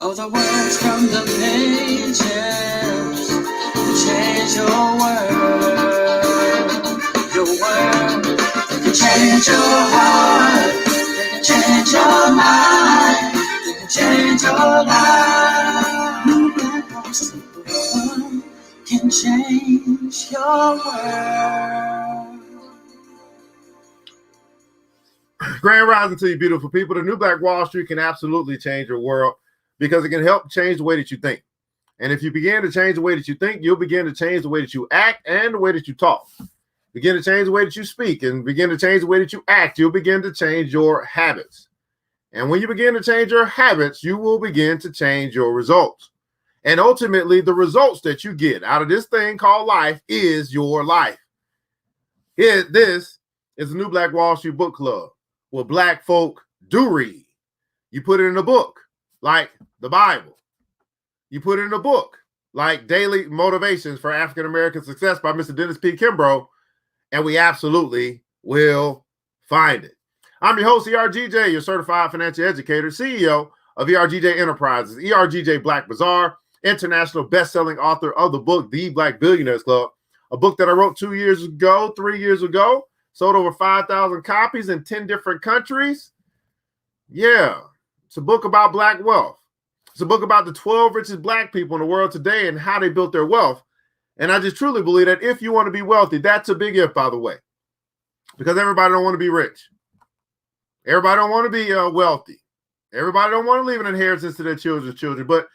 Oh, the words from the pages can change your world. Your world, they can change your heart. They can change your mind. They can change your life. The world can change your world. Grand rising to you, beautiful people. The New Black Wall Street can absolutely change your world because it can help change the way that you think. And if you begin to change the way that you think, you'll begin to change the way that you act and the way that you talk. Begin to change the way that you speak and begin to change the way that you act. You'll begin to change your habits. And when you begin to change your habits, you will begin to change your results. And ultimately, the results that you get out of this thing called life is your life. This is the New Black Wall Street Book Club, where Black folk do read. You put it in a book, like the Bible. You put it in a book, like Daily Motivations for African American Success by Mr. Dennis P. Kimbro, and we absolutely will find it. I'm your host, ERGJ, your certified financial educator, CEO of ERGJ Enterprises, ERGJ Black Bazaar, international best-selling author of the book, The Black Billionaires Club, a book that I wrote 3 years ago, sold over 5,000 copies in 10 different countries. Yeah, it's a book about Black wealth. It's a book about the 12 richest Black people in the world today and how they built their wealth. And I just truly believe that if you want to be wealthy, that's a big if, by the way, because everybody don't want to be rich. Everybody don't want to be wealthy. Everybody don't want to leave an inheritance to their children's children. But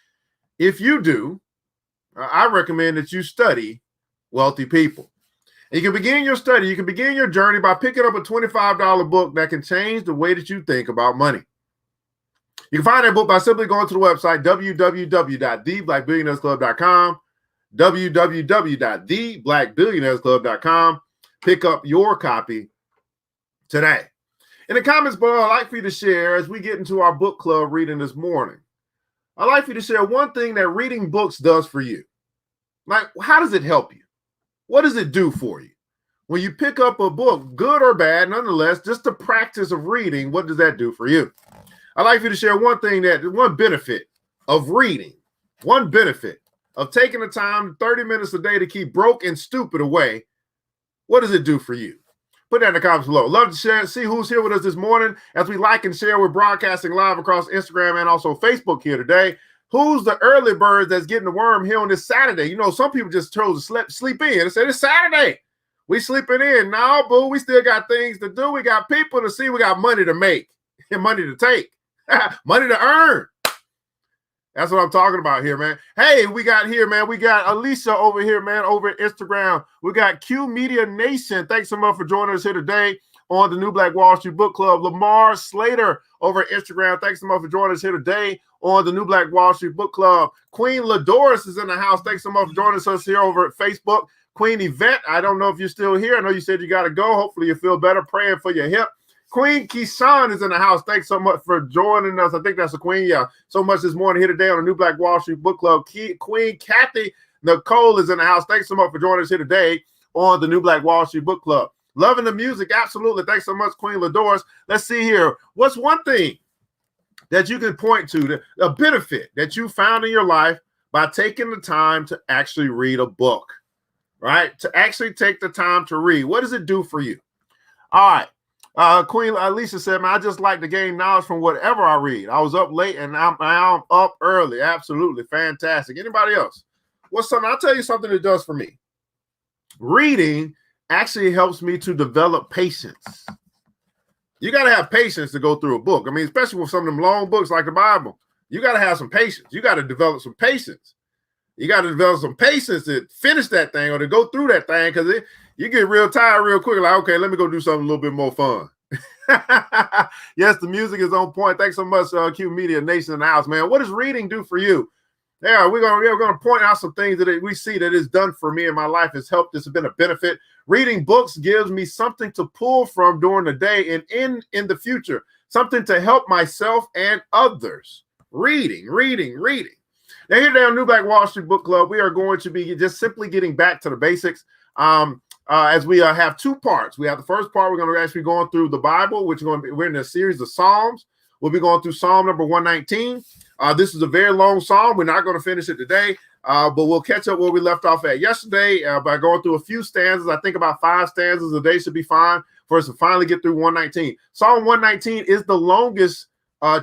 if you do, I recommend that you study wealthy people. And you can begin your study. You can begin your journey by picking up a $25 book that can change the way that you think about money. You can find that book by simply going to the website www.theblackbillionairesclub.com, www.theblackbillionairesclub.com. Pick up your copy today. In the comments below, I'd like for you to share, as we get into our book club reading this morning, I'd like for you to share one thing that reading books does for you. Like, how does it help you? What does it do for you? When you pick up a book, good or bad, nonetheless, just the practice of reading, what does that do for you? I'd like for you to share one benefit of reading, one benefit of taking the time, 30 minutes a day to keep broke and stupid away. What does it do for you? Put that in the comments below. Love to share, see who's here with us this morning. As we like and share, we're broadcasting live across Instagram and also Facebook here today. Who's the early bird that's getting the worm here on this Saturday? You know, some people just chose to sleep in. They said, it's Saturday. We sleeping in. No, boo, we still got things to do. We got people to see. We got money to make and money to take, money to earn. That's what I'm talking about here, man. Hey, we got Alicia over here, man, over at Instagram. We got Q Media Nation. Thanks so much for joining us here today on the New Black Wall Street Book Club. Lamar Slater over at Instagram. Thanks so much for joining us here today on the New Black Wall Street Book Club. Queen Ladoris is in the house. Thanks so much for joining us here over at Facebook. Queen Yvette, I don't know if you're still here. I know you said you got to go. Hopefully you feel better. Praying for your hip. Queen Keyshawn is in the house. Thanks so much for joining us. I think that's a queen. Yeah, so much this morning here today on the New Black Wall Street Book Club. Queen Kathy Nicole is in the house. Thanks so much for joining us here today on the New Black Wall Street Book Club. Loving the music. Absolutely. Thanks so much, Queen Ladoris. Let's see here. What's one thing that you can point to, a benefit that you found in your life by taking the time to actually read a book, right? To actually take the time to read. What does it do for you? All right. Queen Alicia said, man, I just like to gain knowledge from whatever I read. I was up late and I'm up early. Absolutely. Fantastic. Anybody else? What's something? I'll tell you something it does for me. Reading actually helps me to develop patience. You got to have patience to go through a book. I mean, especially with some of them long books like the Bible, you got to have some patience. You got to develop some patience. You got to develop some patience to finish that thing or to go through that thing, because you get real tired real quick. Like, okay, let me go do something a little bit more fun. Yes, the music is on point. Thanks so much, Q Media Nation in the house, man. What does reading do for you? Yeah, we're gonna point out some things that we see that it's done for me in my life. It's helped. It's been a benefit. Reading books gives me something to pull from during the day and in the future, something to help myself and others. Reading. Now, here today on New Black Wall Street Book Club, we are going to be just simply getting back to the basics. As we have two parts. We have the first part, we're going to actually going through the Bible, which we're in a series of Psalms. We'll be going through Psalm number 119. This is a very long psalm. We're not going to finish it today, but we'll catch up where we left off at yesterday by going through a few stanzas. I think about 5 stanzas a day should be fine for us to finally get through 119. Psalm 119 is the longest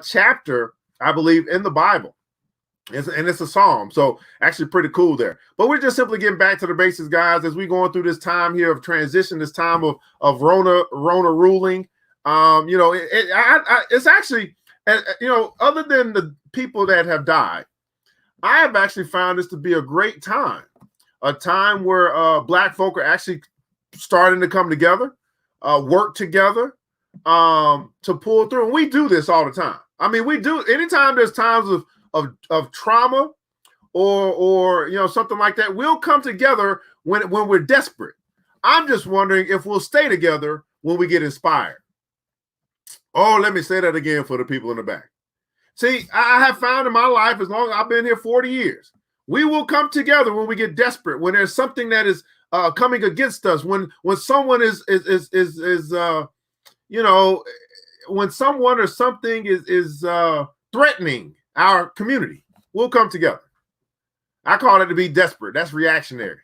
chapter, I believe, in the Bible. And it's a psalm, so actually pretty cool there. But we're just simply getting back to the basics, guys, as we're going through this time here of transition, this time of Rona ruling. It's actually, other than the people that have died, I have actually found this to be a great time, a time where Black folk are actually starting to come together, work together to pull through. And we do this all the time. I mean, we do anytime there's times of trauma or something like that, we'll come together when we're desperate. I'm just wondering if we'll stay together when we get inspired. Oh, let me say that again for the people in the back. See, I have found in my life, as long as I've been here 40 years, we will come together when we get desperate, when there's something that is coming against us, when someone when someone or something is threatening our community, we'll come together. I call it to be desperate. That's reactionary.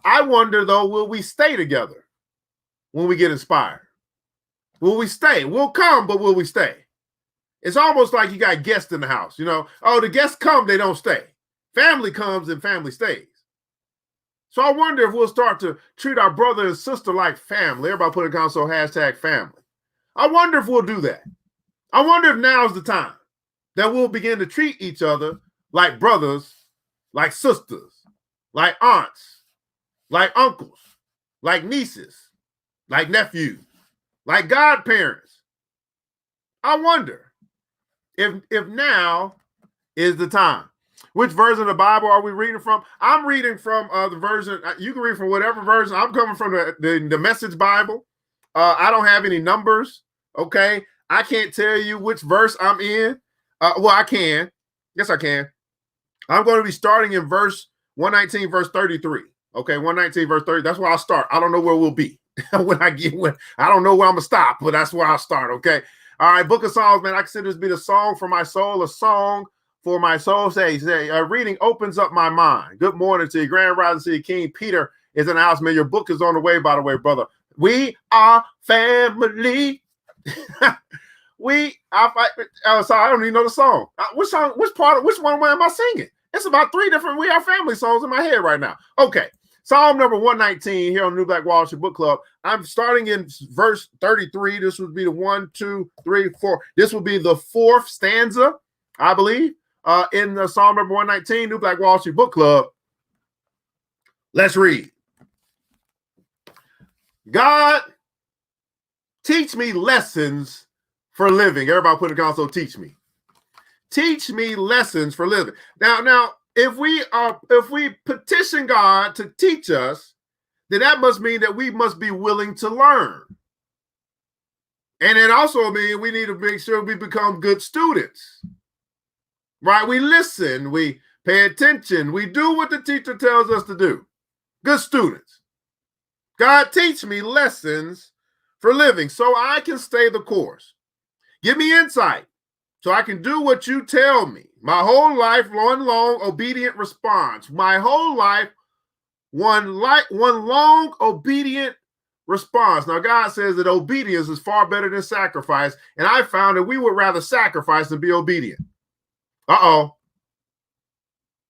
I wonder, though, will we stay together when we get inspired? Will we stay? We'll come, but will we stay? It's almost like you got guests in the house. Oh, the guests come, they don't stay. Family comes and family stays. So I wonder if we'll start to treat our brother and sister like family. Everybody put in console #family. I wonder if we'll do that. I wonder if now's the time that we'll begin to treat each other like brothers, like sisters, like aunts, like uncles, like nieces, like nephews, like godparents. I wonder if now is the time. Which version of the Bible are we reading from? I'm reading from the version, you can read from whatever version. I'm coming from the Message Bible. I don't have any numbers, okay? I can't tell you which verse I'm in. Well, I can. Yes, I can. I'm going to be starting in verse 119, verse 33. Okay, 119, verse 30. That's where I'll start. I don't know where we'll be I don't know where I'm going to stop, but that's where I'll start, okay? All right, Book of Psalms, man, I consider this to be the song for my soul, a song for my soul. Say, reading opens up my mind. Good morning to you, Grand Rising City King Peter is in the house, man. Your book is on the way, by the way, brother. We are family. Sorry, I don't even know the song. Which one am I singing? It's about 3 different We Are Family songs in my head right now. Okay, Psalm number 119 here on New Black Wall Street Book Club. I'm starting in verse 33. This would be the 1, 2, 3, 4. This will be the 4th stanza, I believe, in the Psalm number 119, New Black Wall Street Book Club. Let's read. God, teach me lessons for living. Everybody put in the console, teach me. Teach me lessons for living. Now, if we petition God to teach us, then that must mean that we must be willing to learn. And it also means we need to make sure we become good students. Right? We listen, we pay attention, we do what the teacher tells us to do. Good students. God, teach me lessons for living so I can stay the course. Give me insight so I can do what you tell me. My whole life, one long obedient response. My whole life, one long obedient response. Now, God says that obedience is far better than sacrifice, and I found that we would rather sacrifice than be obedient. Uh-oh.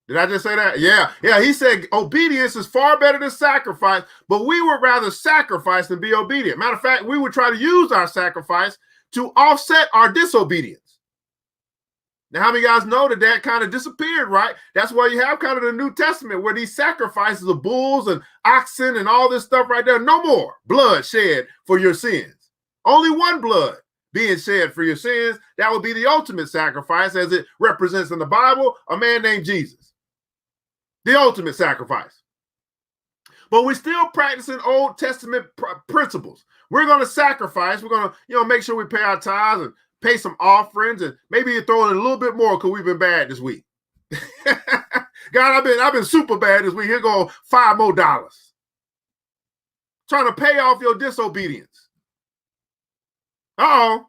Did I just say that? Yeah. He said obedience is far better than sacrifice, but we would rather sacrifice than be obedient. Matter of fact, we would try to use our sacrifice to offset our disobedience. Now, how many of you guys know that kind of disappeared, right? That's why you have kind of the New Testament where these sacrifices of bulls and oxen and all this stuff right there. No more blood shed for your sins. Only one blood being shed for your sins. That would be the ultimate sacrifice as it represents in the Bible, a man named Jesus. The ultimate sacrifice. But we're still practicing Old Testament principles. We're going to sacrifice. We're going to, make sure we pay our tithes and pay some offerings and maybe throw in a little bit more because we've been bad this week. God, I've been super bad this week. Here go $5 more. Trying to pay off your disobedience. Uh-oh.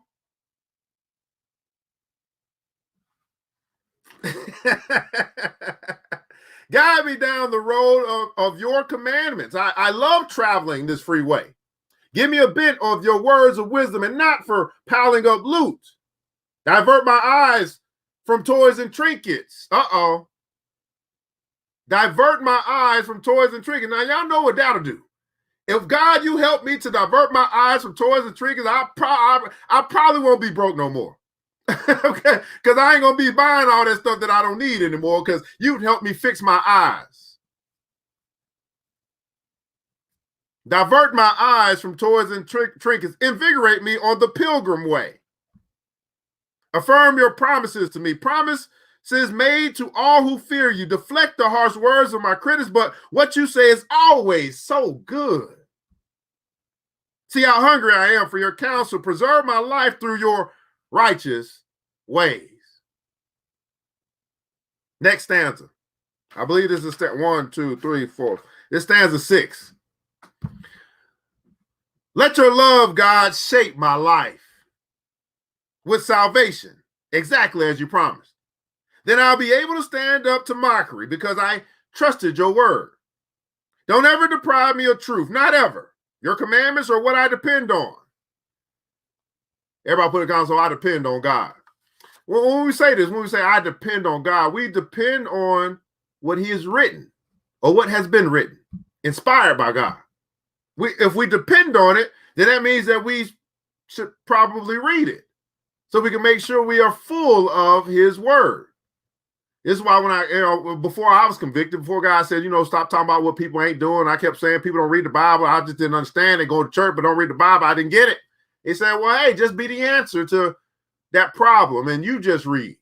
Guide me down the road of your commandments. I love traveling this free way. Give me a bit of your words of wisdom and not for piling up loot. Divert my eyes from toys and trinkets. Uh-oh. Divert my eyes from toys and trinkets. Now, y'all know what that'll do. If God, you help me to divert my eyes from toys and trinkets, I probably won't be broke no more. Okay, because I ain't gonna be buying all that stuff that I don't need anymore, because you'd help me fix my eyes. Divert my eyes from toys and trinkets. Invigorate me on the pilgrim way. Affirm your promises to me. Promises made to all who fear you. Deflect the harsh words of my critics, but what you say is always so good. See how hungry I am for your counsel. Preserve my life through your righteous ways. Next stanza. I believe this is 1, 2, 3, 4. This stanza 6. Let your love, God, shape my life with salvation, exactly as you promised. Then I'll be able to stand up to mockery because I trusted your word. Don't ever deprive me of truth, not ever. Your commandments are what I depend on. Everybody put a comment, so I depend on God. Well, when we say this, when we say I depend on God, we depend on what he has written or what has been written, inspired by God. If we depend on it, then that means that we should probably read it so we can make sure we are full of his word. This is why when before I was convicted, before God said, stop talking about what people ain't doing, I kept saying people don't read the Bible. I just didn't understand. They go to church but don't read the Bible. I didn't get it. He said, well, hey, just be the answer to that problem, and you just read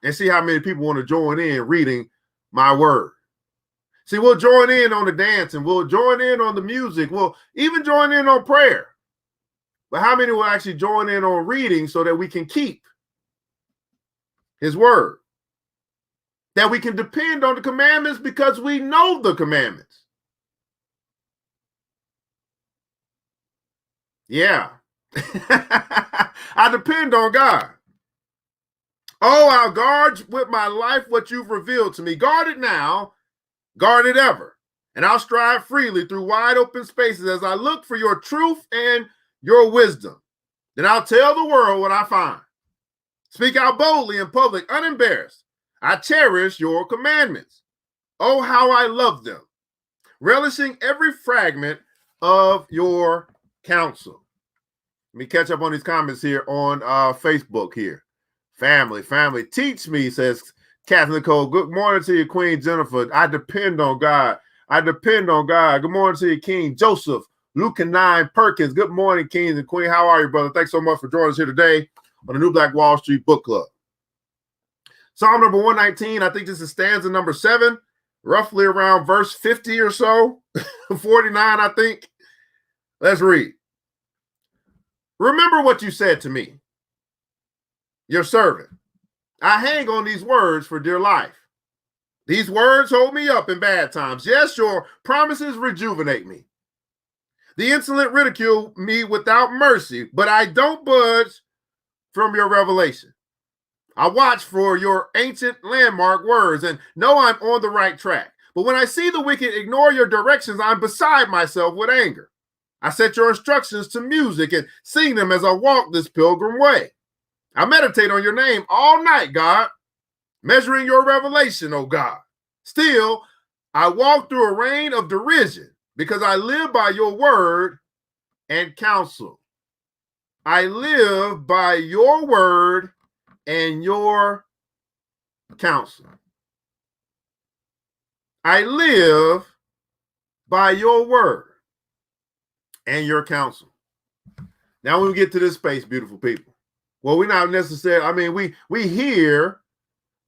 and see how many people want to join in reading my word. See, we'll join in on the dancing. We'll join in on the music. We'll even join in on prayer. But how many will actually join in on reading so that we can keep his word? That we can depend on the commandments because we know the commandments. Yeah. I depend on God. Oh, I'll guard with my life what you've revealed to me. Guard it now, guard it ever. And I'll strive freely through wide open spaces as I look for your truth and your wisdom. Then I'll tell the world what I find. Speak out boldly in public, unembarrassed. I cherish your commandments. Oh, how I love them. Relishing every fragment of your counsel. Let me catch up on these comments here on Facebook here. Family. Teach me, says Catherine Nicole. Good morning to you, Queen Jennifer. I depend on God. Good morning to you, King Joseph. Luke and 9 Perkins. Good morning, Kings and Queen. How are you, brother? Thanks so much for joining us here today on the New Black Wall Street Book Club. Psalm number 119, I think this is stanza number 7, roughly around verse 50 or so, 49, I think. Let's read. Remember what you said to me, your servant. I hang on these words for dear life. These words hold me up in bad times. Yes, your promises rejuvenate me. The insolent ridicule me without mercy, but I don't budge from your revelation. I watch for your ancient landmark words and know I'm on the right track. But when I see the wicked ignore your directions, I'm beside myself with anger. I set your instructions to music and sing them as I walk this pilgrim way. I meditate on your name all night, God, measuring your revelation, oh God. Still, I walk through a rain of derision because I live by your word and counsel. I live by your word and your counsel. I live by your word and your counsel. Now, when we get to this space, beautiful people, well, we're not necessarily, we hear,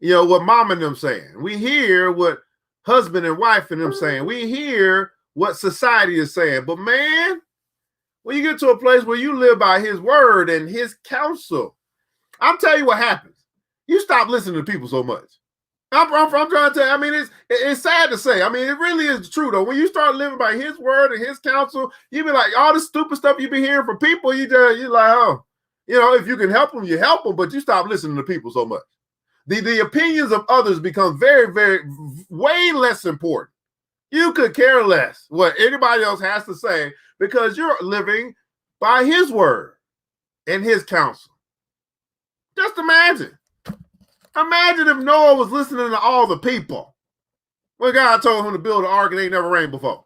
what mom and them saying. We hear what husband and wife and them saying. We hear what society is saying. But man, when you get to a place where you live by his word and his counsel, I'll tell you what happens. You stop listening to people so much. I'm trying to tell you, I mean, it's sad to say. I mean, it really is true, though. When you start living by his word and his counsel, you be like, all this stupid stuff you be hearing from people, you're like, oh, if you can help them, you help them, but you stop listening to people so much. The opinions of others become very, very, way less important. You could care less what anybody else has to say because you're living by his word and his counsel. Just imagine. Imagine if Noah was listening to all the people when God told him to build an ark and it ain't never rained before.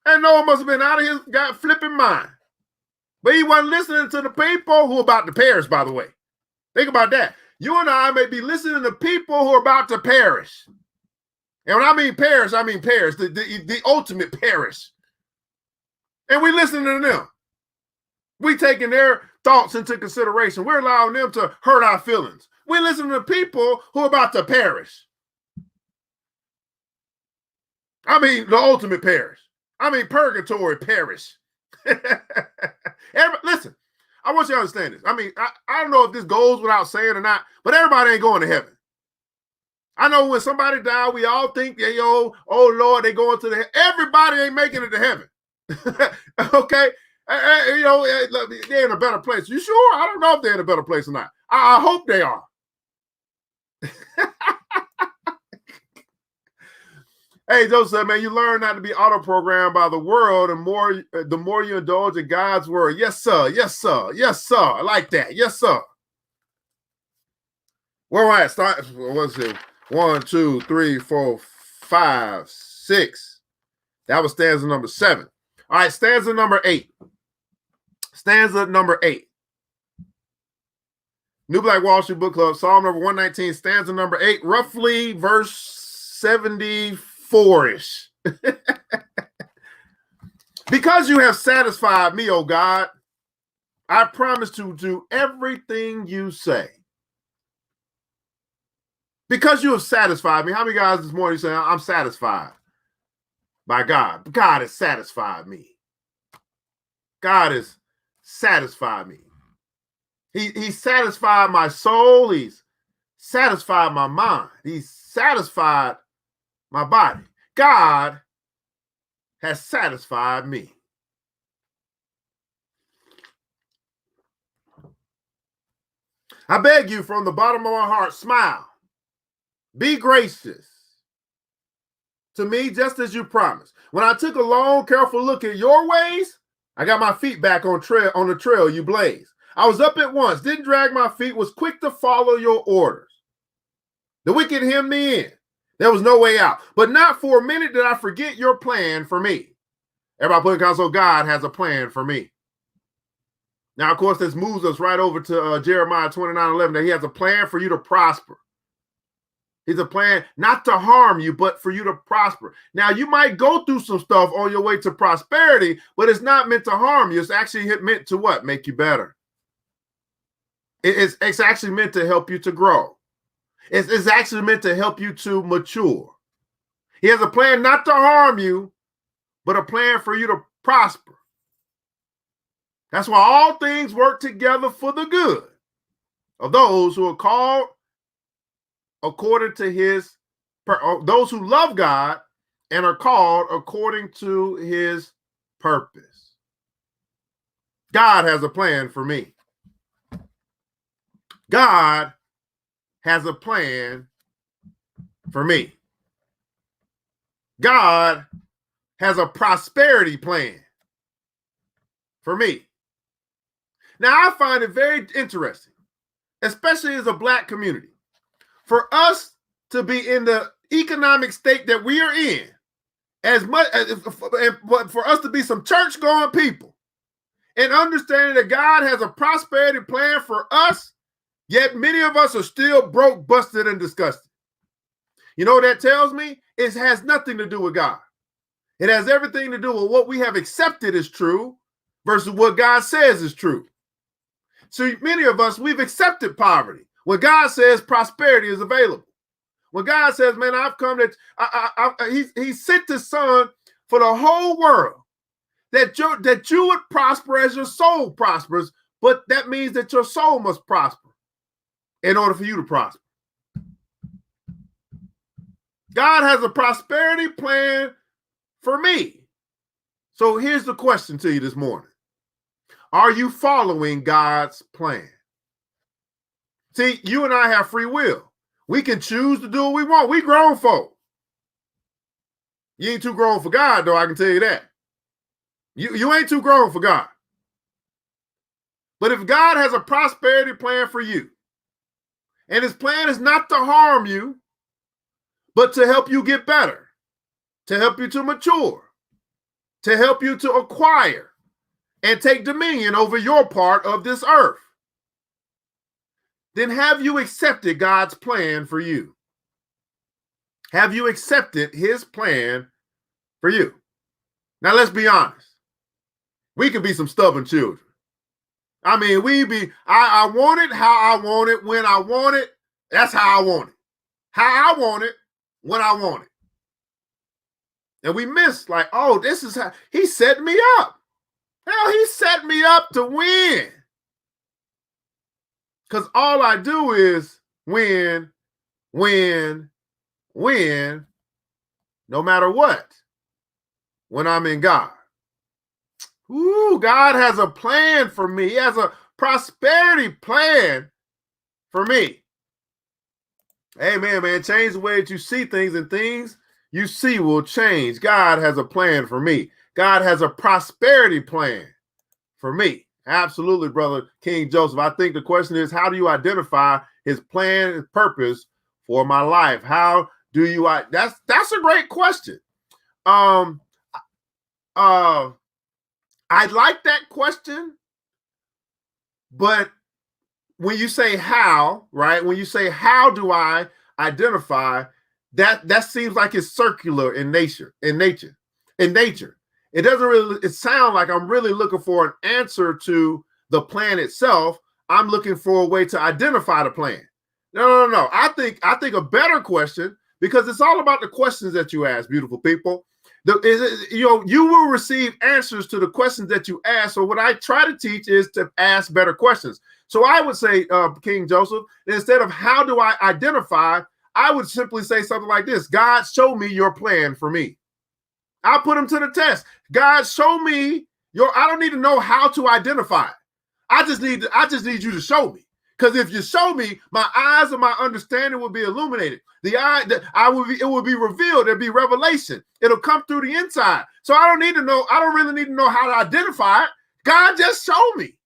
And Noah must have been out of his flipping mind. But he wasn't listening to the people who are about to perish, by the way. Think about that. You and I may be listening to people who are about to perish. And when I mean perish, the ultimate perish. And we listening to them. We taking their thoughts into consideration. We're allowing them to hurt our feelings. We listen to people who are about to perish. I mean, the ultimate perish. I mean, purgatory perish. Listen, I want you to understand this. I mean, I don't know if this goes without saying or not, but everybody ain't going to heaven. I know when somebody died, we all think, oh Lord, they going to everybody ain't making it to heaven. Okay? They're in a better place. You sure? I don't know if they're in a better place or not. I hope they are. Hey, Joseph, man, you learn not to be auto-programmed by the world, and the more you indulge in God's word. Yes, sir. Yes, sir. Yes, sir. I like that. Yes, sir. Where am I at? Start. What's it? 1, 2, 3, 4, 5, 6. That was stanza number 7. All right, stanza number 8. Stanza number 8. New Black Wall Street Book Club, Psalm number 119, stanza number 8, roughly verse 74-ish. Because you have satisfied me, O God, I promise to do everything you say. Because you have satisfied me. How many guys this morning say, I'm satisfied by God? God has satisfied me. God has satisfied me. He satisfied my soul. He's satisfied my mind. He's satisfied my body. God has satisfied me. I beg you from the bottom of my heart, smile. Be gracious to me just as you promised. When I took a long, careful look at your ways, I got my feet back on the trail you blaze. I was up at once, didn't drag my feet, was quick to follow your orders. The wicked hemmed me in. There was no way out. But not for a minute did I forget your plan for me. Everybody put in console, God has a plan for me. Now, of course, this moves us right over to Jeremiah 29:11, that he has a plan for you to prosper. He's a plan not to harm you, but for you to prosper. Now, you might go through some stuff on your way to prosperity, but it's not meant to harm you. It's actually meant to what? Make you better. It's actually meant to help you to grow. It's actually meant to help you to mature. He has a plan not to harm you, but a plan for you to prosper. That's why all things work together for the good of those who are called according to those who love God and are called according to his purpose. God has a plan for me. God has a plan for me. God has a prosperity plan for me. Now, I find it very interesting, especially as a Black community, for us to be in the economic state that we are in, as much as for us to be some church-going people and understanding that God has a prosperity plan for us, yet many of us are still broke, busted, and disgusted. You know what that tells me? It has nothing to do with God. It has everything to do with what we have accepted as true versus what God says is true. So many of us, we've accepted poverty when God says prosperity is available. When God says, man, I've come that he sent his son for the whole world, that you would prosper as your soul prospers, but that means that your soul must prosper in order for you to prosper. God has a prosperity plan for me. So here's the question to you this morning. Are you following God's plan? See, you and I have free will. We can choose to do what we want. We grown folk. You ain't too grown for God, though, I can tell you that. You ain't too grown for God. But if God has a prosperity plan for you, and his plan is not to harm you, but to help you get better, to help you to mature, to help you to acquire and take dominion over your part of this earth, then have you accepted God's plan for you? Have you accepted his plan for you? Now, let's be honest. We can be some stubborn children. I mean, I want it how I want it, when I want it. That's how I want it. How I want it, when I want it. And we miss, like, oh, this is how he set me up. Hell, he set me up to win. Because all I do is win, no matter what, when I'm in God. Ooh, God has a plan for me. He has a prosperity plan for me. Amen, man. Change the way that you see things, and things you see will change. God has a plan for me. God has a prosperity plan for me. Absolutely, brother King Joseph. I think the question is, how do you identify his plan and purpose for my life? How do you that's a great question. I like that question, but when you say how, right? When you say how do I identify, that seems like it's circular in nature. It doesn't really sound like I'm really looking for an answer to the plan itself. I'm looking for a way to identify the plan. No. I think a better question, because it's all about the questions that you ask, beautiful people. You will receive answers to the questions that you ask. So what I try to teach is to ask better questions. So I would say, King Joseph, instead of how do I identify, I would simply say something like this: God, show me your plan for me. I'll put them to the test. God, show me I don't need to know how to identify it. I just need you to show me. Because if you show me, my eyes and my understanding will be illuminated. It will be revealed. There'll be revelation. It'll come through the inside. So I don't really need to know how to identify it. God, just show me.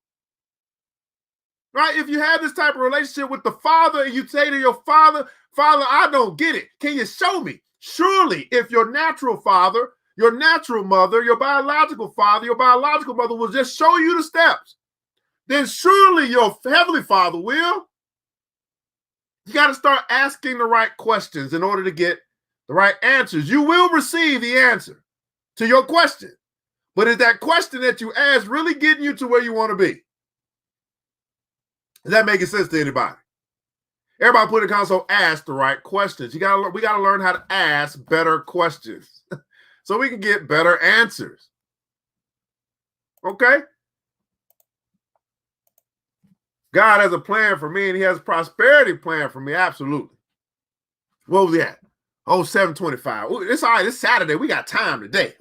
Right? If you have this type of relationship with the Father and you say to your Father, Father, I don't get it. Can you show me? Surely, if your natural father, your natural mother, your biological father, your biological mother will just show you the steps, then surely your heavenly Father will. You got to start asking the right questions in order to get the right answers. You will receive the answer to your question. But is that question that you ask really getting you to where you want to be? Is that making sense to anybody? Everybody put in the console, ask the right questions. We got to learn how to ask better questions so we can get better answers. Okay? God has a plan for me, and he has a prosperity plan for me. Absolutely. What was that? Oh, 7:25. It's all right. It's Saturday. We got time today.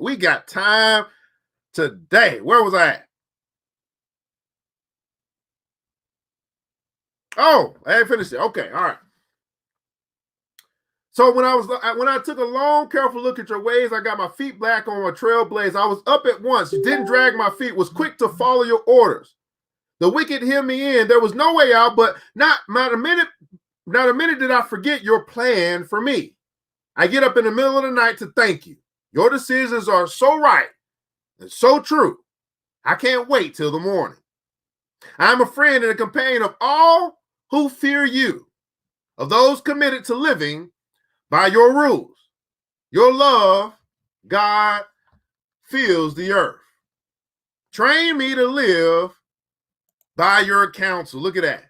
Where was I at? Oh, I ain't finished it. Okay, all right. So when I took a long, careful look at your ways, I got my feet back on a trailblaze. I was up at once, didn't drag my feet, was quick to follow your orders. The wicked hem me in. There was no way out, but not a minute did I forget your plan for me. I get up in the middle of the night to thank you. Your decisions are so right and so true. I can't wait till the morning. I'm a friend and a companion of all who fear you, of those committed to living by your rules. Your love, God, fills the earth. Train me to live by your counsel. Look at that.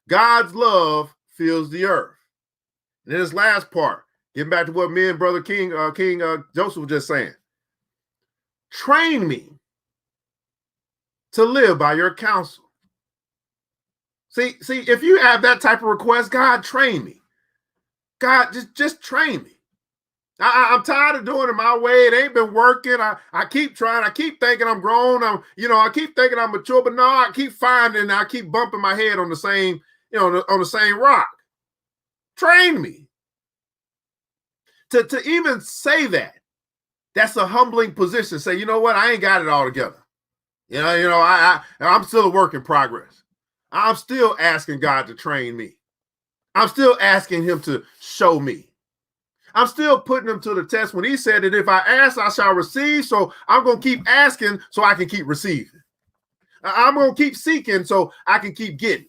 God's love fills the earth. And then this last part, getting back to what me and Brother King Joseph was just saying. Train me to live by your counsel. See, if you have that type of request, God, train me. God, just train me. I'm tired of doing it my way. It ain't been working. I keep trying. I keep thinking I'm grown. I keep thinking I'm mature, but no, I keep I keep bumping my head on the same, on the same rock. Train me. To even say that, that's a humbling position. Say, you know what? I ain't got it all together. I'm still a work in progress. I'm still asking God to train me. I'm still asking him to show me. I'm still putting him to the test when he said that if I ask, I shall receive. So I'm going to keep asking so I can keep receiving. I'm going to keep seeking so I can keep getting.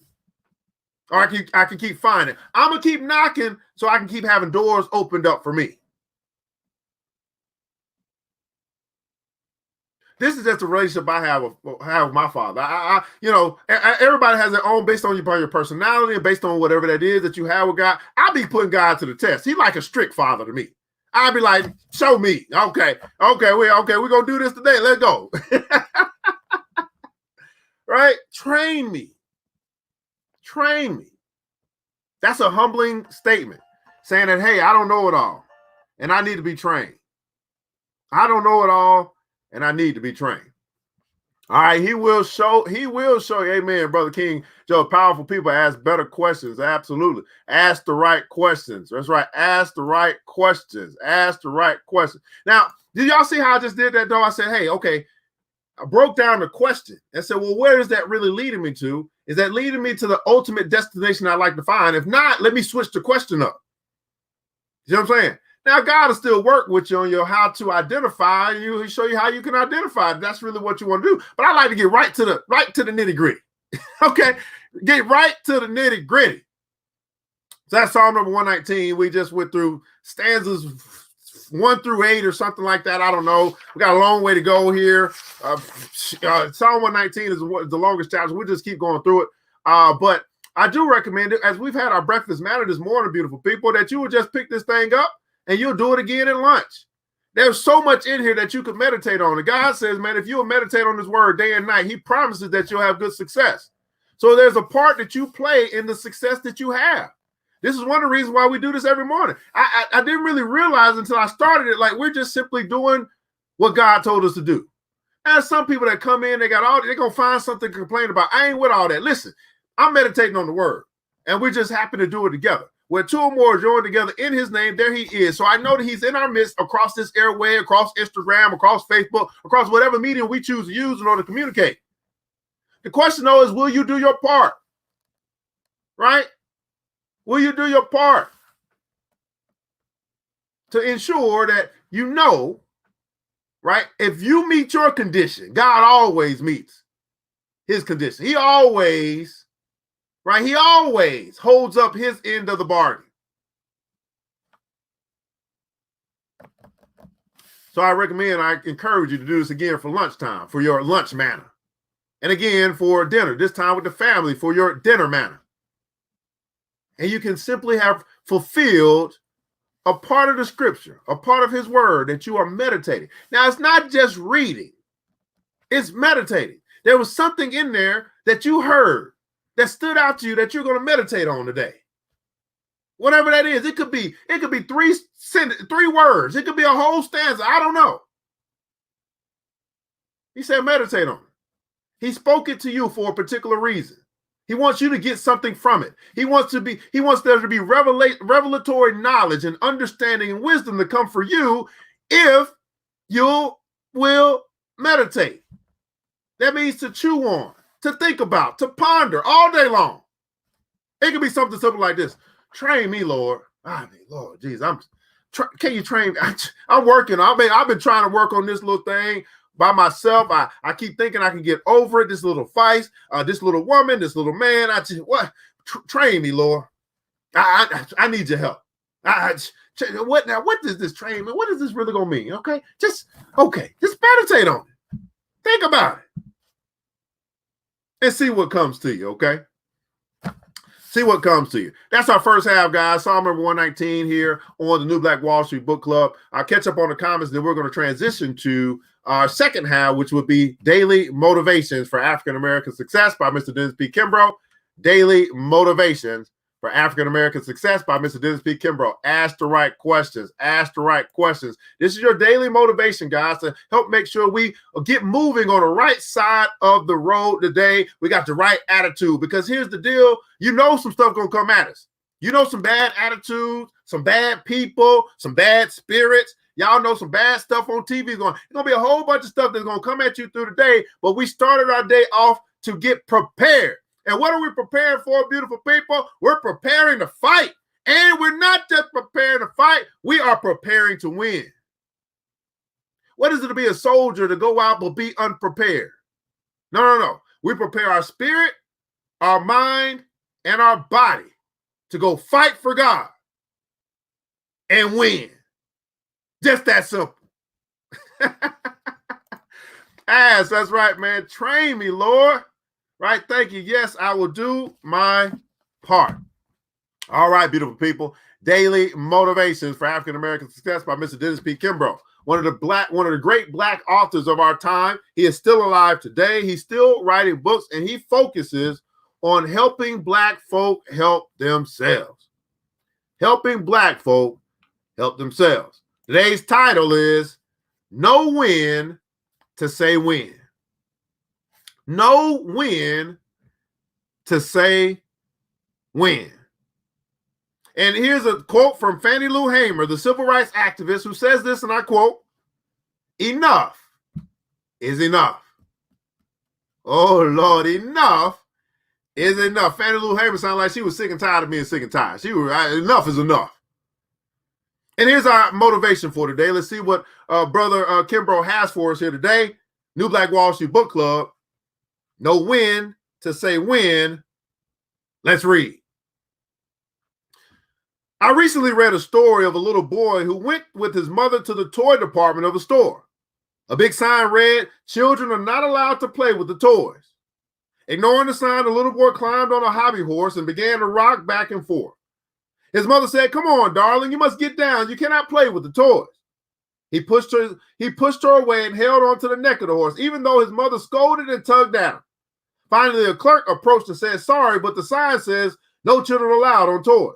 Or I can keep finding. I'm going to keep knocking so I can keep having doors opened up for me. This is just a relationship I have with my father. Everybody has their own based on your personality and based on whatever that is that you have with God. I'll be putting God to the test. He's like a strict father to me. I'll be like, show me. Okay, we're gonna do this today. Let's go. Right? Train me. That's a humbling statement, saying that, hey, I don't know it all, and I need to be trained. I don't know it all, and I need to be trained. All right, he will show you. Amen, Brother King. Joe, powerful people ask better questions. Absolutely. Ask the right questions. That's right. Ask the right questions. Now, did y'all see how I just did that, though? I said, hey, okay, I broke down the question and said, well, where is that really leading me to? Is that leading me to the ultimate destination I'd like to find? If not, let me switch the question up. You know what I'm saying? Now, God will still work with you on your how to identify, and he'll show you how you can identify. That's really what you want to do. But I like to get right to the nitty gritty. Okay, get right to the nitty gritty. So that's Psalm number 119. We just went through stanzas 1 through 8 or something like that. I don't know. We got a long way to go here. Psalm 119 is the longest chapter. We'll just keep going through it. But I do recommend it, as we've had our breakfast manna this morning, beautiful people, that you would just pick this thing up and you'll do it again at lunch. There's so much in here that you could meditate on. And God says, man, if you'll meditate on this word day and night, he promises that you'll have good success. So there's a part that you play in the success that you have. This is one of the reasons why we do this every morning. I didn't really realize until I started it, like we're just simply doing what God told us to do. And some people that come in, they're going to find something to complain about. I ain't with all that. Listen, I'm meditating on the word, and we just happen to do it together. Where 2 or more are joined together in his name, there he is. So I know that he's in our midst across this airway, across Instagram, across Facebook, across whatever medium we choose to use in order to communicate. The question, though, is will you do your part? Right? Will you do your part to ensure that you know, right? If you meet your condition, God always meets his condition. He always holds up his end of the bargain. So I encourage you to do this again for lunchtime, for your lunch manna. And again for dinner, this time with the family for your dinner manna. And you can simply have fulfilled a part of the scripture, a part of his word that you are meditating. Now, it's not just reading. It's meditating. There was something in there that you heard that stood out to you that you're going to meditate on today. Whatever that is, it could be 3 words. It could be a whole stanza. I don't know. He said, meditate on it. He spoke it to you for a particular reason. He wants you to get something from it. He wants there to be revelatory knowledge and understanding and wisdom to come for you if you will meditate. That means to chew on, to think about, to ponder all day long. It could be something simple like this. Train me, Lord. Lord, geez, can you train me? I'm working. I've been trying to work on this little thing by myself. I keep thinking I can get over it. This little fight, this little woman, this little man. Train me, Lord. I need your help. What does this train me? What is this really gonna mean? Okay, just meditate on it. Think about it. And see what comes to you, okay? See what comes to you. That's our first half, guys. Psalm number 119 here on the New Black Wall Street Book Club. I'll catch up on the comments, then we're going to transition to our second half, which would be Daily Motivations for African American Success by Mr. Dennis P. Kimbro. Daily Motivations for African American Success by Mr. Dennis P. Kimbro. Ask the right questions. Ask the right questions. This is your daily motivation, guys, to help make sure we get moving on the right side of the road today. We got the right attitude, because here's the deal. You know some stuff going to come at us. You know some bad attitudes, some bad people, some bad spirits. Y'all know some bad stuff on TV. It's going to be a whole bunch of stuff that's going to come at you through the day, but we started our day off to get prepared. And what are we preparing for, beautiful people? We're preparing to fight. And we're not just preparing to fight, we are preparing to win. What is it to be a soldier to go out but be unprepared? No. We prepare our spirit, our mind, and our body to go fight for God and win. Just that simple. That's right, man. Train me, Lord. Right? Thank you. Yes, I will do my part. All right, beautiful people. Daily Motivations for African American Success by Mr. Dennis P. Kimbro. One of the great Black authors of our time. He is still alive today. He's still writing books, and he focuses on helping Black folk help themselves. Helping Black folk help themselves. Today's title is Know When to Say When. Know when to say when. And here's a quote from Fannie Lou Hamer, the civil rights activist, who says this, and I quote, "Enough is enough." Oh, Lord, enough is enough. Fannie Lou Hamer sounded like she was sick and tired of being sick and tired. Enough is enough. And here's our motivation for today. Let's see what Brother Kimbro has for us here today. New Black Wall Street Book Club. Know when to say when. Let's read. I recently read a story of a little boy who went with his mother to the toy department of a store. A big sign read, "Children are not allowed to play with the toys." Ignoring the sign, the little boy climbed on a hobby horse and began to rock back and forth. His mother said, "Come on, darling, you must get down. You cannot play with the toys." He pushed her away and held onto the neck of the horse, even though his mother scolded and tugged at him. Finally, a clerk approached and said, "Sorry, but the sign says no children allowed on toys."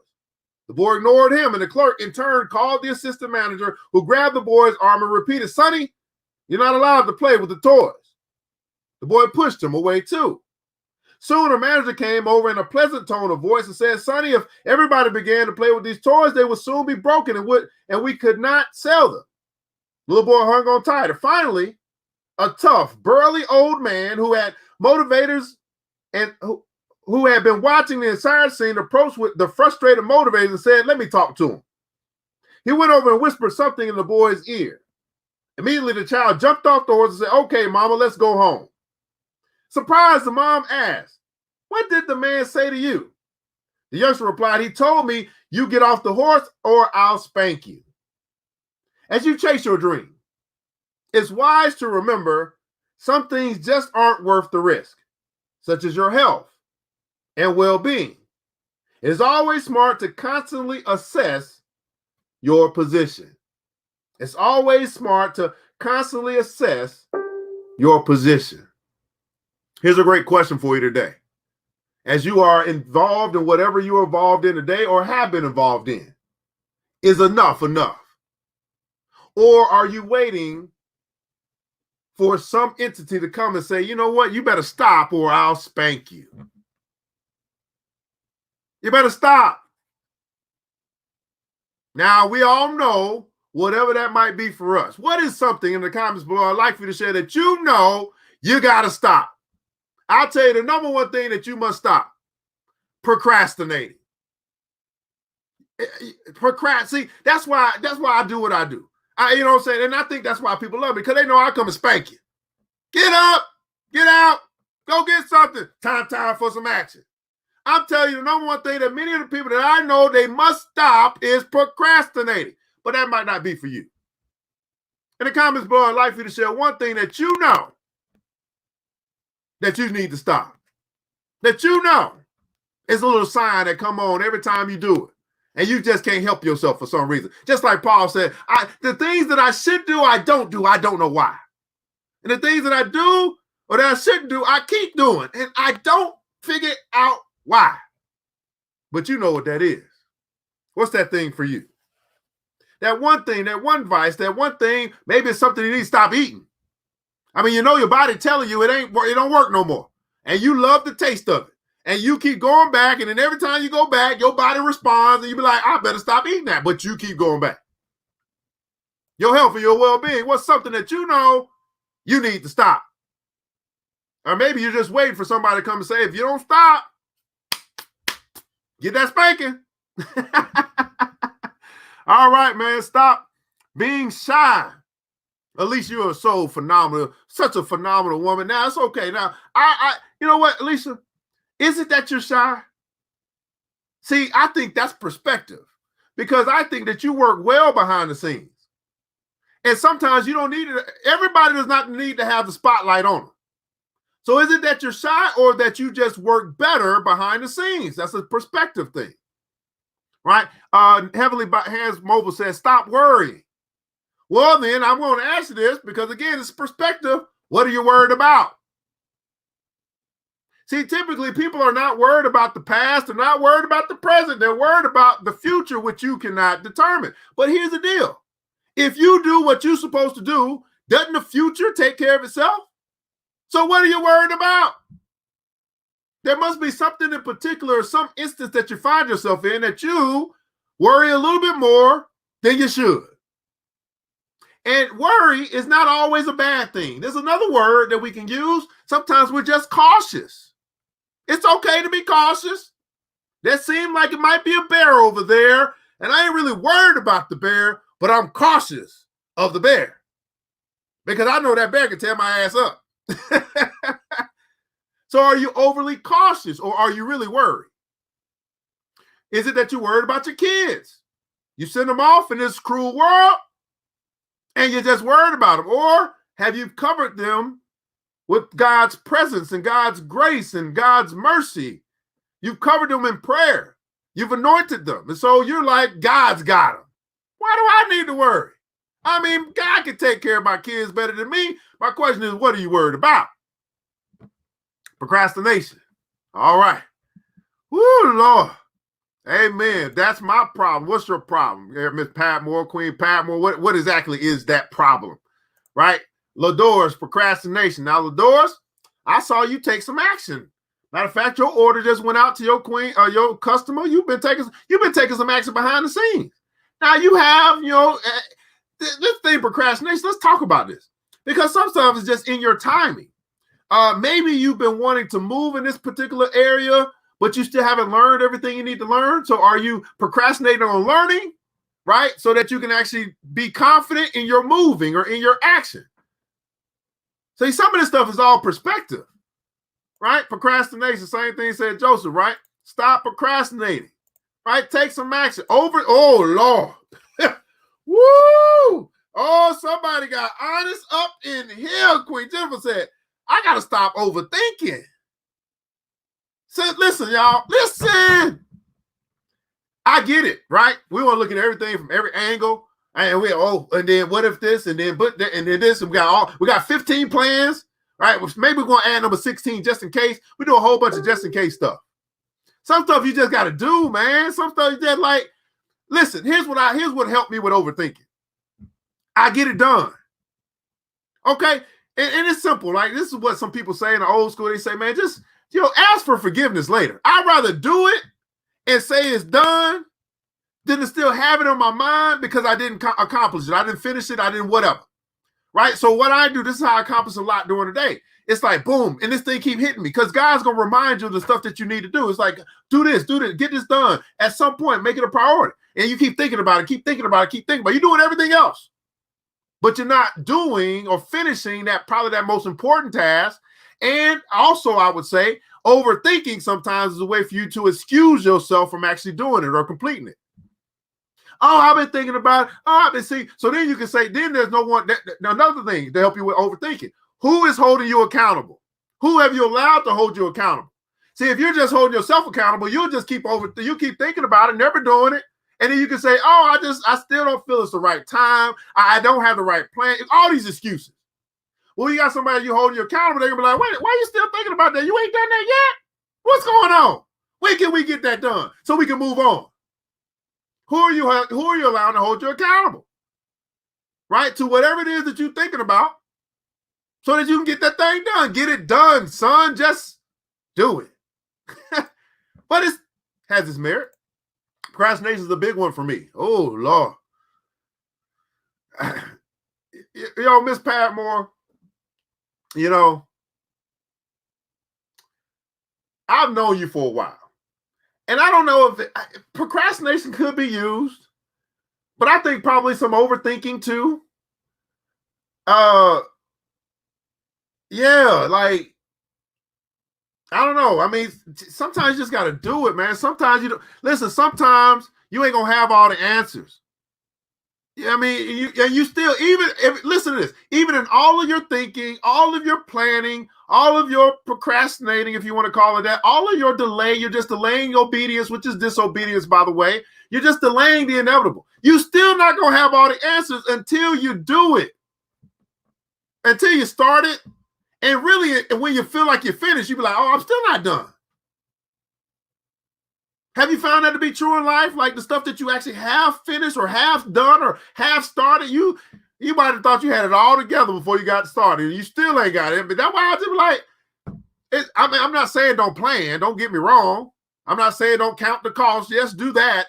The boy ignored him, and the clerk in turn called the assistant manager, who grabbed the boy's arm and repeated, "Sonny, you're not allowed to play with the toys." The boy pushed him away too. Soon a manager came over in a pleasant tone of voice and said, "Sonny, if everybody began to play with these toys, they would soon be broken and we could not sell them." The little boy hung on tight. And finally, a tough, burly old man who had motivators and who had been watching the entire scene approached with the frustrated motivators and said, "Let me talk to him." He went over and whispered something in the boy's ear. Immediately, the child jumped off the horse and said, "Okay, mama, let's go home." Surprised, the mom asked, "What did the man say to you?" The youngster replied, "He told me, you get off the horse or I'll spank you." As you chase your dream, it's wise to remember some things just aren't worth the risk, such as your health and well-being. It is always smart to constantly assess your position. It's always smart to constantly assess your position. Here's a great question for you today. As you are involved in whatever you're involved in today or have been involved in, is enough enough? Or are you waiting for some entity to come and say, "You know what, you better stop or I'll spank you"? You better stop. Now, we all know whatever that might be for us. What is something in the comments below I'd like for you to share that you know you got to stop? I'll tell you the number one thing that you must stop: procrastinating. See, that's why I do what I do. You know what I'm saying? And I think that's why people love me, because they know I come and spank you. Get up, get out, go get something. Time for some action. I'm telling you, the number one thing that many of the people that I know they must stop is procrastinating. But that might not be for you. In the comments below, I'd like for you to share one thing that you know that you need to stop. That you know is a little sign that come on every time you do it. And you just can't help yourself for some reason. Just like Paul said, the things that I should do, I don't do. I don't know why. And the things that I do or that I shouldn't do, I keep doing. And I don't figure out why. but you know what that is. What's that thing for you? That one thing, that one vice, that one thing, maybe it's something you need to stop eating. I mean, you know your body telling you it don't work no more. And you love the taste of it. And you keep going back, and then every time you go back, your body responds, and you be like, I better stop eating that. But you keep going back. Your health and your well-being, what's something that you know you need to stop? Or maybe you're just waiting for somebody to come and say, if you don't stop, get that spanking. All right, man, stop being shy. Alicia, you are so phenomenal, such a phenomenal woman. Now, it's okay. Now, you know what, Alicia? Is it that you're shy? See, I think that's perspective, because I think that you work well behind the scenes. And sometimes you don't need it. Everybody does not need to have the spotlight on them. So is it that you're shy, or that you just work better behind the scenes? That's a perspective thing, right? Heavenly Hands Mobile says, stop worrying. Well, then I'm going to ask you this, because again, it's perspective. What are you worried about? See, typically people are not worried about the past. They're not worried about the present. They're worried about the future, which you cannot determine. But here's the deal. If you do what you're supposed to do, doesn't the future take care of itself? So what are you worried about? There must be something in particular, some instance that you find yourself in, that you worry a little bit more than you should. And worry is not always a bad thing. There's another word that we can use. Sometimes we're just cautious. It's okay to be cautious. That seemed like it might be a bear over there, and I ain't really worried about the bear, but I'm cautious of the bear, because I know that bear can tear my ass up. So are you overly cautious, or are you really worried? Is it that you're worried about your kids? You send them off in this cruel world, and you're just worried about them? Or have you covered them with God's presence and God's grace and God's mercy? You've covered them in prayer. You've anointed them. And so you're like, God's got them. Why do I need to worry? I mean, God can take care of my kids better than me. My question is, what are you worried about? Procrastination. All right. Woo, Lord. Amen. That's my problem. What's your problem? Miss Patmore, Queen Patmore, what exactly is that problem? Right? Ladors, procrastination. Now, Ladors, I saw you take some action. Matter of fact, your order just went out to your queen or your customer. You've been taking some action behind the scenes. Now you have, this thing, procrastination. Let's talk about this, because some stuff is just in your timing. Maybe you've been wanting to move in this particular area, but you still haven't learned everything you need to learn. So are you procrastinating on learning, right? So that you can actually be confident in your moving or in your action. See, some of this stuff is all perspective, right? Procrastination, same thing said Joseph, right? Stop procrastinating, right? Take some action. Oh, Lord. Woo! Oh, somebody got honest up in here. Queen Jennifer said, I got to stop overthinking. So listen, y'all, listen. I get it, right? We want to look at everything from every angle. And and then what if this, and then this, and we got 15 plans, right? Maybe we're going to add number 16 just in case. We do a whole bunch of just in case stuff. Some stuff you just got to do, man. Some stuff you just like, listen, here's what helped me with overthinking. I get it done. Okay? And it's simple. Like, this is what some people say in the old school. They say, man, just, ask for forgiveness later. I'd rather do it and say it's done than to still have it on my mind because I didn't accomplish it. I didn't finish it. I didn't whatever. Right? So what I do, this is how I accomplish a lot during the day. It's like, boom, and this thing keep hitting me because God's going to remind you of the stuff that you need to do. It's like, do this, get this done. At some point, make it a priority. And you keep thinking about it, keep thinking about it. You're doing everything else. But you're not doing or finishing probably that most important task. And also, I would say, overthinking sometimes is a way for you to excuse yourself from actually doing it or completing it. Oh, I've been thinking about it. Oh, I've been seeing. So then you can say, then there's no one. Another thing to help you with overthinking. Who is holding you accountable? Who have you allowed to hold you accountable? See, if you're just holding yourself accountable, you'll just keep thinking about it, never doing it. And then you can say, oh, I still don't feel it's the right time. I don't have the right plan. All these excuses. Well, you got somebody you holding you accountable. They're going to be like, wait, why are you still thinking about that? You ain't done that yet? What's going on? When can we get that done so we can move on? Who are you allowing to hold you accountable? Right? To whatever it is that you're thinking about so that you can get that thing done. Get it done, son. Just do it. But it has its merit. Procrastination is a big one for me. Oh, Lord. Miss Padmore, I've known you for a while. And I don't know if procrastination could be used, but I think probably some overthinking too. Yeah, like, I don't know. I mean, sometimes you just got to do it, man. Sometimes you don't. Listen, sometimes you ain't going to have all the answers. I mean, you still, listen to this, even in all of your thinking, all of your planning, all of your procrastinating, if you want to call it that, all of your delay, you're just delaying obedience, which is disobedience, by the way. You're just delaying the inevitable. You're still not going to have all the answers until you do it, until you start it. And really, when you feel like you're finished, you be like, oh, I'm still not done. Have you found that to be true in life? Like the stuff that you actually have finished or have done or have started, you might have thought you had it all together before you got started. You still ain't got it. But that's why I just like, I'm not saying don't plan. Don't get me wrong. I'm not saying don't count the cost. Yes, do that.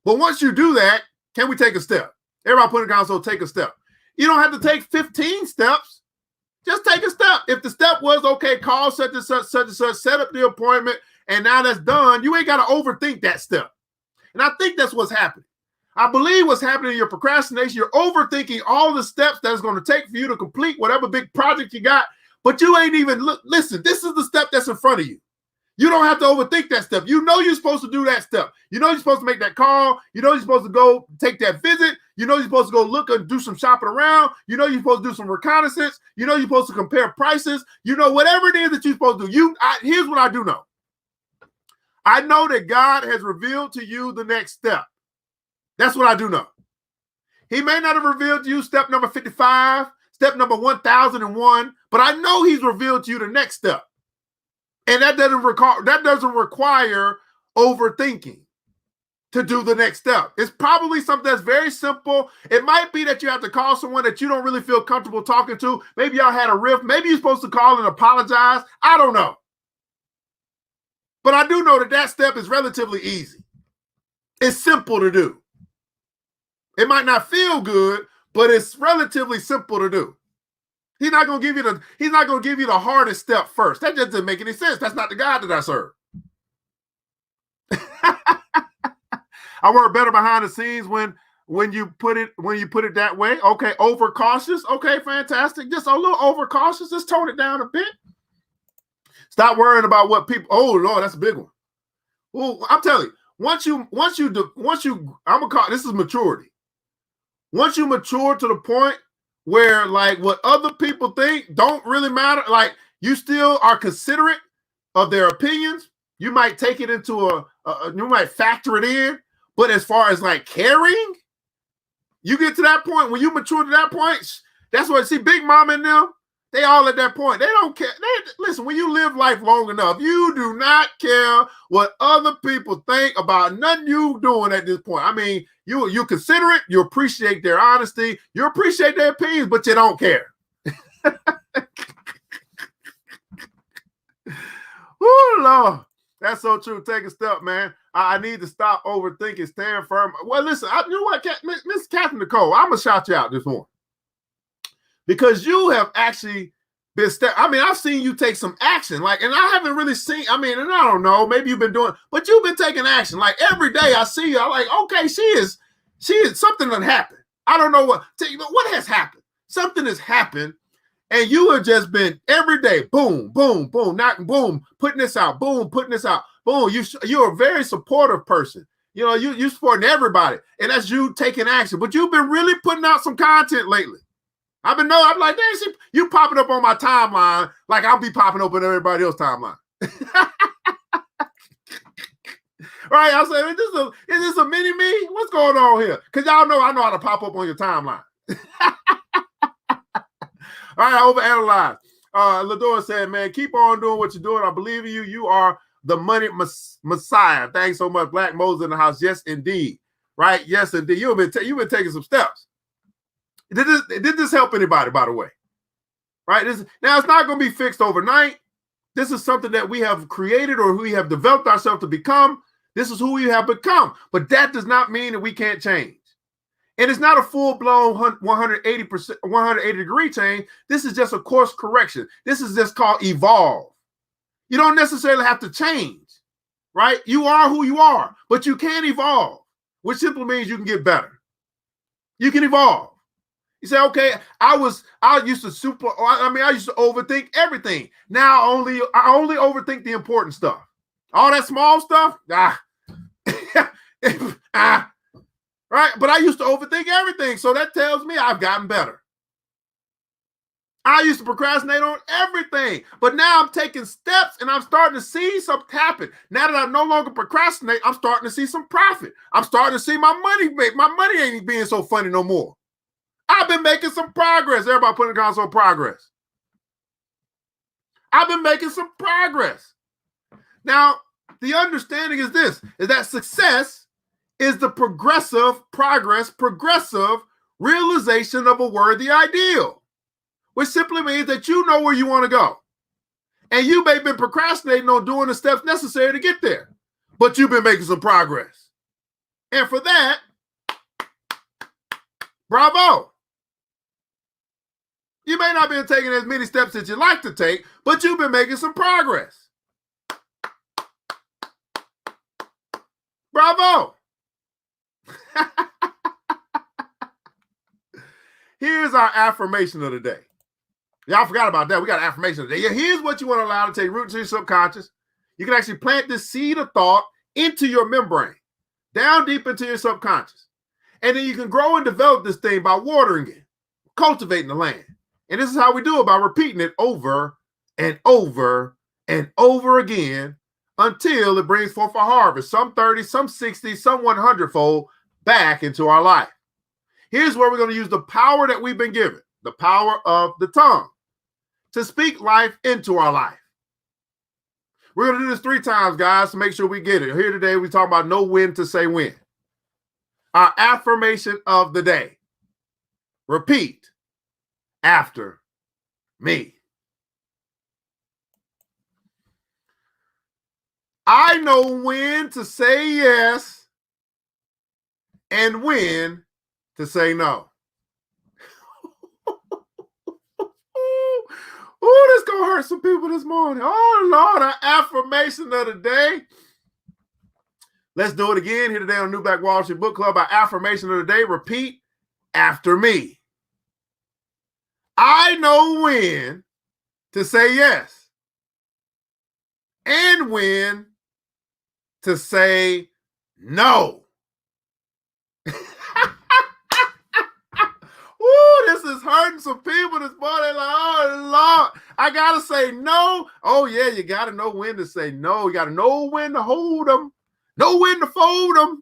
But once you do that, can we take a step? Everybody put it down, so take a step. You don't have to take 15 steps. Just take a step. If the step was, okay, call such and such, set up the appointment, and now that's done, you ain't got to overthink that step. And I think that's what's happening. I believe what's happening in your procrastination, you're overthinking all the steps that it's going to take for you to complete whatever big project you got, but you ain't even, listen, this is the step that's in front of you. You don't have to overthink that step. You know you're supposed to do that step. You know you're supposed to make that call. You know you're supposed to go take that visit. You know you're supposed to go look and do some shopping around. You know you're supposed to do some reconnaissance. You know you're supposed to compare prices. You know, whatever it is that you're supposed to do. Here's what I do know. I know that God has revealed to you the next step. That's what I do know. He may not have revealed to you step number 55, step number 1001, but I know he's revealed to you the next step. And that doesn't require overthinking to do the next step. It's probably something that's very simple. It might be that you have to call someone that you don't really feel comfortable talking to. Maybe y'all had a rift. Maybe you're supposed to call and apologize. I don't know. But I do know that step is relatively easy. It's simple to do. It might not feel good, but it's relatively simple to do. He's not going to give you the hardest step first. That just doesn't make any sense. That's not the God that I serve. I work better behind the scenes when you put it that way. Okay, overcautious. Okay, fantastic. Just a little overcautious. Just tone it down a bit. Stop worrying about what people. Oh Lord, that's a big one. Well, I'm telling you, once you, I'm gonna call this is maturity. Once you mature to the point where like what other people think don't really matter, like you still are considerate of their opinions. You might take it into you might factor it in, but as far as like caring, you get to that point when you mature to that point. That's what see Big Mom and them. They all at that point. They don't care. Listen, when you live life long enough, you do not care what other people think about nothing you doing at this point. I mean, you consider it, you appreciate their honesty, you appreciate their opinions, but you don't care. Oh, Lord. That's so true. Take a step, man. I need to stop overthinking, stand firm. Well, listen, you know what, Miss Catherine Nicole, I'm going to shout you out this morning. Because you have actually been, I've seen you take some action. Like, and I haven't really seen, and I don't know, maybe you've been doing, but you've been taking action. Like every day I see you, I'm like, okay, she is, something that happened. I don't know what has happened. Something has happened. And you have just been every day, boom, boom, boom, knocking, boom, putting this out, boom, putting this out, boom. You're a very supportive person. You know, you supporting everybody. And that's you taking action. But you've been really putting out some content lately. I'm like, dang, you popping up on my timeline like I'll be popping up on everybody else's timeline. Right? I said, is this a mini me? What's going on here? Because y'all know I know how to pop up on your timeline. All right, I overanalyze. Ladora said, man, keep on doing what you're doing. I believe in you. You are the money Messiah. Thanks so much, Black Moses in the house. Yes, indeed. Right? Yes, indeed. You've been taking some steps. Did this help anybody, by the way? Right? Now, it's not going to be fixed overnight. This is something that we have created or we have developed ourselves to become. This is who we have become. But that does not mean that we can't change. And it's not a full-blown 180-degree change. This is just a course correction. This is just called evolve. You don't necessarily have to change, right? You are who you are, but you can evolve, which simply means you can get better. You can evolve. You say, okay, I used to overthink everything. Now I only overthink the important stuff. All that small stuff, right? But I used to overthink everything. So that tells me I've gotten better. I used to procrastinate on everything, but now I'm taking steps and I'm starting to see something happen. Now that I no longer procrastinate, I'm starting to see some profit. I'm starting to see my money. My money ain't being so funny no more. I've been making some progress. Everybody put in the console progress. I've been making some progress. Now, the understanding is this, is that success is the progressive realization of a worthy ideal, which simply means that you know where you want to go. And you may have been procrastinating on doing the steps necessary to get there, but you've been making some progress. And for that, bravo. You may not be taking as many steps as you'd like to take, but you've been making some progress. Bravo. Here's our affirmation of the day. Y'all forgot about that. We got an affirmation of the day. Here's what you want to allow to take root into your subconscious. You can actually plant this seed of thought into your membrane, down deep into your subconscious. And then you can grow and develop this thing by watering it, cultivating the land. And this is how we do it, by repeating it over and over and over again until it brings forth a harvest, some 30, some 60, some 100-fold back into our life. Here's where we're going to use the power that we've been given, the power of the tongue, to speak life into our life. We're going to do this 3 times, guys, to make sure we get it. Here today, we talk about know when to say when. Our affirmation of the day. Repeat after me. I know when to say yes and when to say no. Ooh, this gonna hurt some people this morning. Oh, Lord, our affirmation of the day. Let's do it again here today on New Black Wall Street Book Club. Our affirmation of the day. Repeat after me. I know when to say yes and when to say no. Ooh, this is hurting some people this morning. Like, oh, Lord, I got to say no. Oh, yeah, you got to know when to say no. You got to know when to hold them, know when to fold them.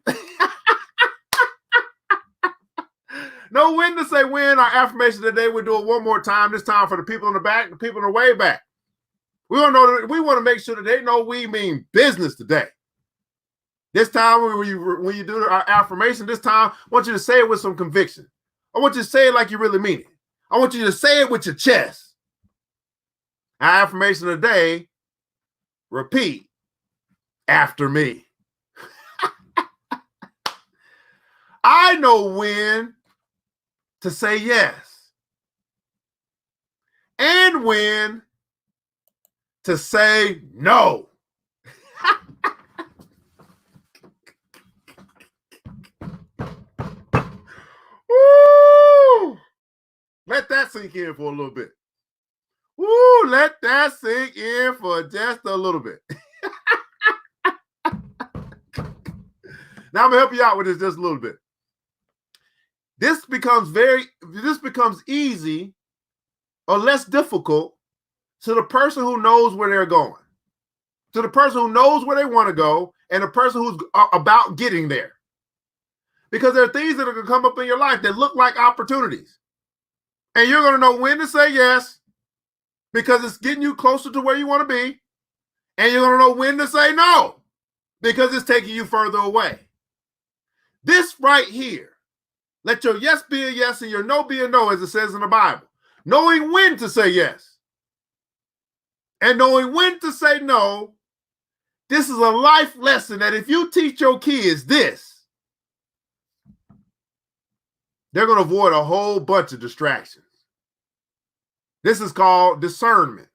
Know when to say when. Our affirmation today, we'll do it one more time, this time for the people in the back, the people in the way back. We want to make sure that they know we mean business today. This time, when you do our affirmation, this time, I want you to say it with some conviction. I want you to say it like you really mean it. I want you to say it with your chest. Our affirmation of the day, repeat after me. I know when to say yes and when to say no. Woo! Let that sink in for a little bit. Woo! Let that sink in for just a little bit. Now I'm gonna help you out with this just a little bit. This becomes easy or less difficult to the person who knows where they're going, to the person who knows where they want to go, and the person who's about getting there. Because there are things that are going to come up in your life that look like opportunities. And you're going to know when to say yes because it's getting you closer to where you want to be. And you're going to know when to say no because it's taking you further away. This right here, let your yes be a yes and your no be a no, as it says in the Bible. Knowing when to say yes and knowing when to say no. This is a life lesson that if you teach your kids this, they're going to avoid a whole bunch of distractions. This is called discernment.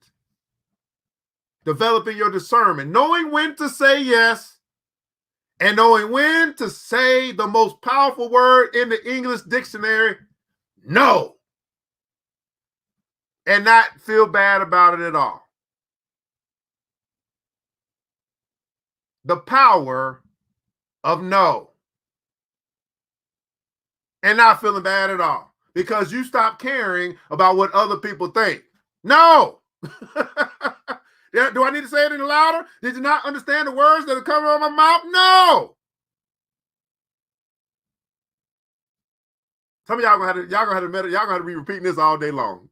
Developing your discernment, knowing when to say yes and knowing when to say the most powerful word in the English dictionary, no, and not feel bad about it at all. The power of no. And not feeling bad at all because you stop caring about what other people think. No. Do I need to say it any louder? Did you not understand the words that are coming out of my mouth? No. Some of y'all gonna have to be repeating this all day long.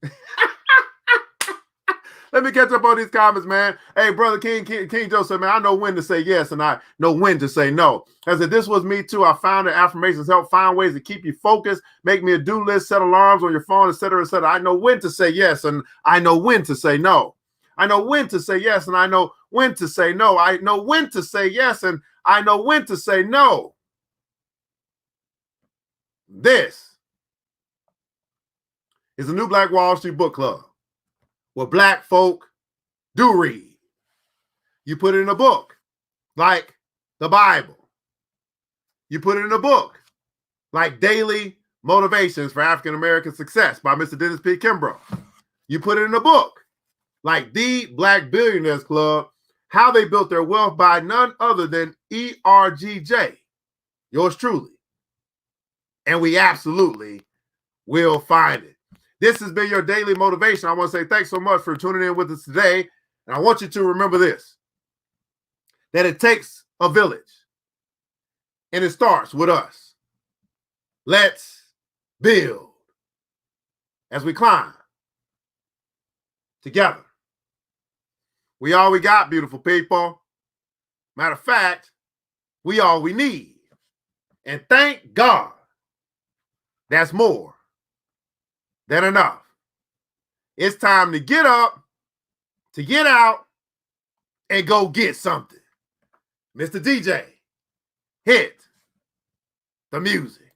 Let me catch up on these comments, man. Hey, brother King Joe said, man, I know when to say yes and I know when to say no. I said, this was me too. I found that affirmations help find ways to keep you focused, make me a do list, set alarms on your phone, etc., etc. I know when to say yes and I know when to say no. I know when to say yes and I know when to say no. I know when to say yes and I know when to say no. This is the New Black Wall Street Book Club, where Black folk do read. You put it in a book, like the Bible. You put it in a book, like Daily Motivations for African American Success by Mr. Dennis P. Kimbro. You put it in a book, like The Black Billionaires Club, How They Built Their Wealth by none other than ERGJ, yours truly. And we absolutely will find it. This has been your daily motivation. I want to say thanks so much for tuning in with us today. And I want you to remember this, that it takes a village and it starts with us. Let's build as we climb together. We all we got, beautiful people. Matter of fact, we all we need. And thank God that's more than enough. It's time to get up, to get out, and go get something. Mr. DJ, hit the music.